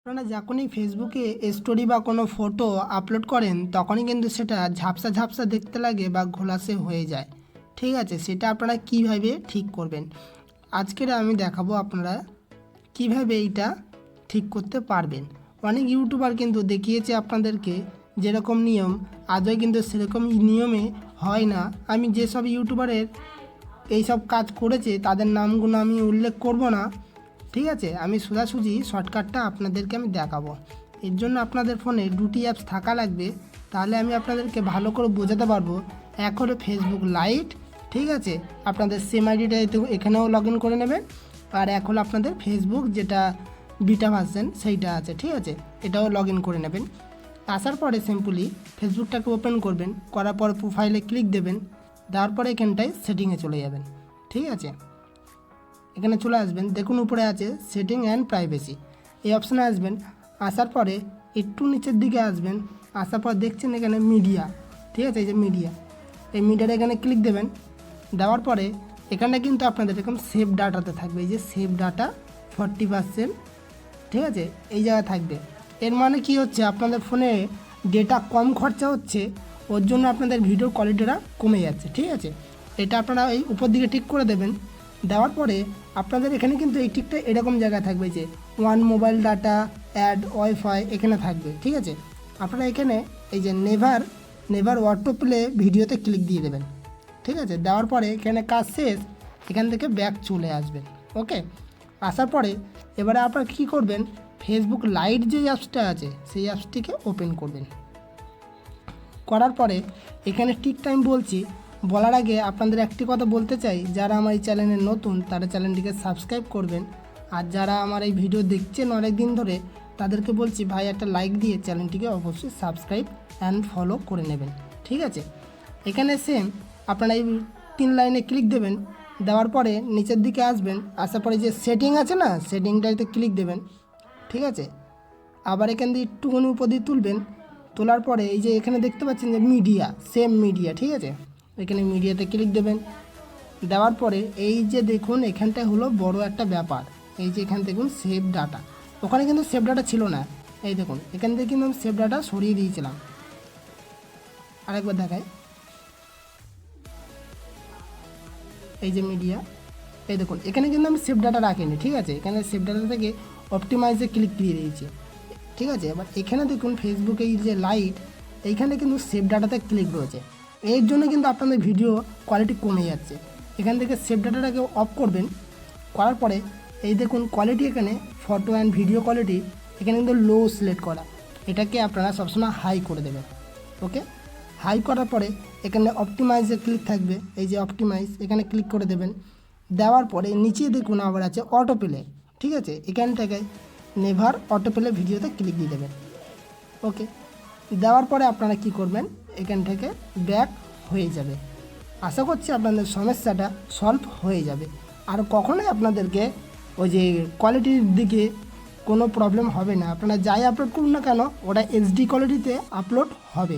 আপনারা যখনই ফেসবুকে স্টোরি বা কোনো ফটো আপলোড করেন তখনই কিন্তু সেটা ঝাপসা ঝাপসা দেখতে লাগে বা ঘোলাসে হয়ে যায়। ঠিক আছে, সেটা আপনারা কীভাবে ঠিক করবেন আজকের আমি দেখাবো আপনারা কিভাবে এইটা ঠিক করতে পারবেন। অনেক ইউটিউবার কিন্তু দেখিয়েছে আপনাদেরকে যেরকম নিয়ম, আদৌ কিন্তু সেরকম নিয়মে হয় না। আমি যেসব ইউটিউবারের এইসব কাজ করেছে তাদের নামগুলো আমি উল্লেখ করব না। ঠিক আছে, আমি সোজাসুজি শর্টকাটটা আপনাদেরকে আমি দেখাবো। এর জন্য আপনাদের ফোনে দুটি অ্যাপস থাকা লাগবে, তাহলে আমি আপনাদেরকে ভালো করে বোঝাতে পারবো। এক হলো ফেসবুক লাইট, ঠিক আছে, আপনাদের সেম আইডিটা এখানেও লগ ইন করে নেবেন। আর এক হলো আপনাদের ফেসবুক যেটা বিটা ভার্সন সেইটা আছে, ঠিক আছে, এটাও লগ ইন করে নেবেন। আসার পরে সিম্পলি ফেসবুকটাকে ওপেন করবেন, করার পর প্রোফাইলে ক্লিক দেবেন, দেওয়ার পরে এখানটায় সেটিংয়ে চলে যাবেন। ঠিক আছে, এখানে চলে আসবেন, দেখুন উপরে আছে সেটিং অ্যান্ড প্রাইভেসি, এই অপশানে আসবেন। আসার পরে একটু নিচের দিকে আসবেন, আসার পর দেখছেন এখানে মিডিয়া, ঠিক আছে, এই যে মিডিয়া, এই মিডিয়াটা এখানে ক্লিক দেবেন। দেওয়ার পরে এখানে কিন্তু আপনাদের এরকম সেভ ডাটাতে থাকবে, এই যে সেভ ডাটা 40%, ঠিক আছে, এই জায়গায় থাকবে। এর মানে কি হচ্ছে, আপনাদের ফোনে ডেটা কম খরচা হচ্ছে, ওর জন্য আপনাদের ভিডিও কোয়ালিটিটা কমে যাচ্ছে। ঠিক আছে, এটা আপনারা এই উপর দিকে ঠিক করে দেবেন। দেওয়ার পরে আপনাদের এখানে কিন্তু এই টিকটা এরকম জায়গায় থাকবে যে one mobile data and wifi এখানে থাকবে। ঠিক আছে, আপনারা এখানে এই যে নেভার অটো প্লে ভিডিওতে ক্লিক দিয়ে দেবেন। ঠিক আছে, দেওয়ার পরে এখানে কাজ শেষ, এখান থেকে ব্যাক চলে আসবেন। ওকে, আসার পরে এবারে আপনারা কী করবেন, ফেসবুক লাইট যে অ্যাপসটা আছে সেই অ্যাপসটিকে ওপেন করবেন। করার পরে এখানে ঠিক টাইম বলছি, বলার আগে আপনাদের একটি কথা বলতে চাই, যারা আমার এই চ্যানেলে নতুন তারা চ্যানেলটিকে সাবস্ক্রাইব করবেন। আর যারা আমার এই ভিডিও দেখছেন অনেক দিন ধরে তাদেরকে বলছি ভাই একটা লাইক দিয়ে চ্যানেলটিকে অবশ্যই সাবস্ক্রাইব অ্যান্ড ফলো করে নেবেন। ঠিক আছে, এখানে সেম আপনারা এই 3 লাইনে ক্লিক দেবেন। দেওয়ার পরে নিচের দিকে আসবেন, আসার পরে যে সেটিং আছে না, সেটিংটাতে ক্লিক দেবেন। ঠিক আছে, আবার এখান দিয়ে একটুখানি উপর দিয়ে তুলবেন। তোলার পরে এই যে এখানে দেখতে পাচ্ছেন যে মিডিয়া, সেম মিডিয়া, ঠিক আছে, এখানে মিডিয়াতে ক্লিক দেবেন। দেওয়ার পরে এই যে দেখুন এখানটায় হলো বড় একটা ব্যাপার, এই যে এখানে দেখুন সেভ ডাটা, ওখানে কিন্তু সেভ ডাটা ছিল না। এই দেখুন এখান থেকে কিন্তু আমি সেভ ডাটা সরিয়ে দিয়েছিলাম। আরেকবার দেখায়, এই যে মিডিয়া, এই দেখুন এখানে কিন্তু আমি সেভ ডাটা রাখিনি। ঠিক আছে, এখানে সেভ ডাটা থেকে অপটিমাইজে ক্লিক দিয়ে দিয়েছি। ঠিক আছে, এবার এখানে দেখুন ফেসবুকে এই যে লাইট, এইখানে কিন্তু সেভ ডাটাতে ক্লিক রয়েছে, এর জন্য কিন্তু আপনাদের ভিডিও কোয়ালিটি কমে যাচ্ছে। এখান থেকে সেভ ডাটাটাকে অফ করবেন। করার পরে এই দেখুন কোয়ালিটি, এখানে ফটো অ্যান্ড ভিডিও কোয়ালিটি এখানে কিন্তু লো সিলেক্ট করা, এটাকে আপনারা সবসময় হাই করে দেবেন। ওকে, হাই করার পরে এখানে অপটিমাইজে ক্লিক থাকবে, এই যে অপটিমাইজ, এখানে ক্লিক করে দেবেন। দেওয়ার পরে নিচে দেখুন আবার আছে অটো প্লে, ঠিক আছে, এখান থেকে নেভার অটো প্লে ভিডিওতে ক্লিক দিয়ে দেবেন। ওকে, দেওয়ার পরে আপনারা কি করবেন, এখান থেকে ব্যাক হয়ে যাবে। আশা করছি আপনাদের সমস্যাটা সলভ হয়ে যাবে, আর কখনোই আপনাদেরকে ওই যে কোয়ালিটির দিকে কোনো প্রবলেম হবে না। আপনারা যাই আপলোড করুন না কেন ওটা এইচডি কোয়ালিটিতে আপলোড হবে।